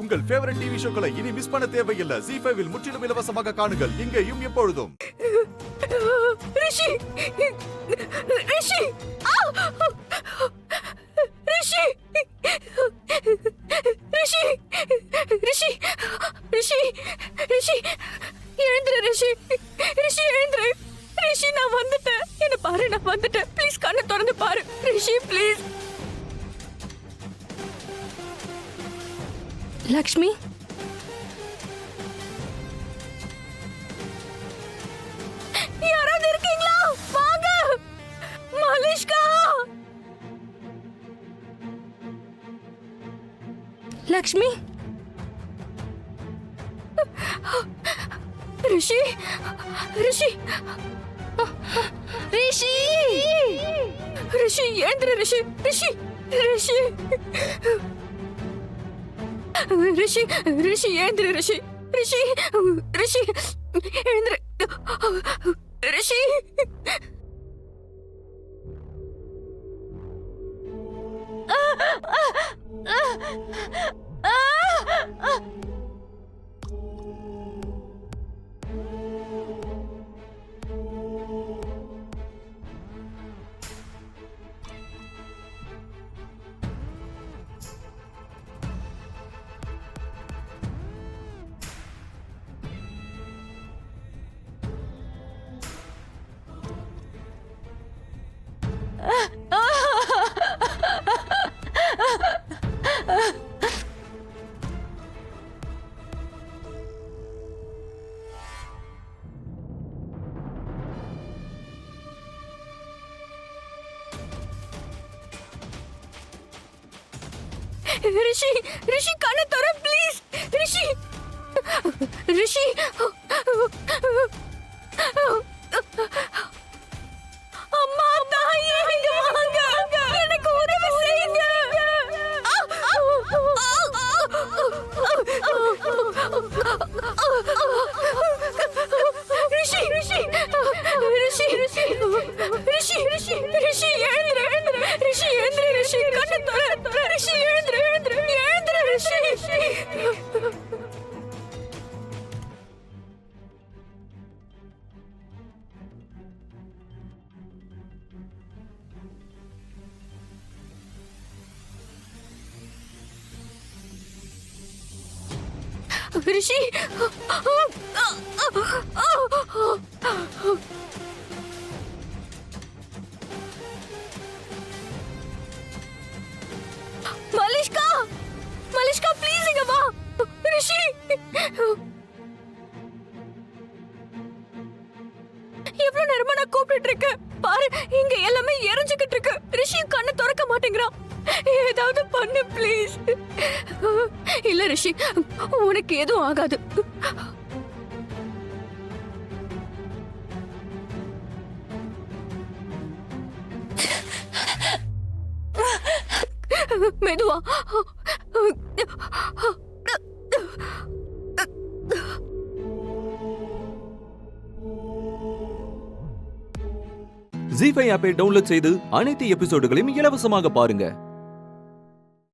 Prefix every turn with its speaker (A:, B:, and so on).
A: உங்கள் favourite TV ஷோக்களை இனி miss பண்ண தேவையில்லை. ZEE5 இல் முற்றிலும் இலவசமாக காணுங்கள். இங்கேயும் எப்பொழுதும்.
B: ரிஷி ரிஷி ரிஷி ரிஷி ரிஷி ரிஷி ரிஷி எழுந்துரு ரிஷி. ரிஷி எழுந்துரு. ரிஷி நான் வந்துட்டேன். என்ன பாரு, நான் வந்துட்டேன். ப்ளீஸ் கண்ணை திறந்து பாரு ரிஷி, ப்ளீஸ். லக்ஷ்மி, யாராவது இருக்கீங்களா? வாங்க. மாலிஷ்கா. லக்ஷ்மி. ரிஷி ரிஷி ரிஷி ரிஷி எழுந்துரு ரிஷி. ரிஷி ரிஷி ரிஷி ரிஷி எழுந்துரு ரிஷி. ரிஷி ரிஷி எழுந்துரு ரிஷி. ரிஷி ரிஷி கண்ணை தர ப்ளீஸ். ரிஷி ரிஷி அம்மா தாயே, இங்க வாங்க. எனக்கு உதவி செய்யுங்க. ரிஷி ரிஷி ரிஷி ரிஷி ரிஷி ரிஷி ரிஷி எழுந்துரு எழுந்துரு. ரிஷி எழுந்துரு. ரிஷி கண்ணை தர. ரிஷி எழுந்துரு எழுந்துரு எழுந்துரு. ரிஷி ரிஷி மலிஷ்கா. மலிஷ்கா ப்ளீஸ் இங்க வா. ரிஷி எவ்வளவு நேரமா நான் கூப்பிட்டு இருக்கேன் பாரு, இங்க எல்லாமே எரிஞ்சுக்கிட்டு இருக்கு. ரிஷி கண்ணை திறக்க மாட்டேங்கிறான். ஏதாவது பண்ணு ப்ளீஸ். இல்ல ரிஷி, உனக்கு எதுவும் ஆகாது. மெதுவா.
C: ZEE5 ஆப்பை டவுன்லோட் செய்து அனைத்து எபிசோடுகளையும் இலவசமாக பாருங்க.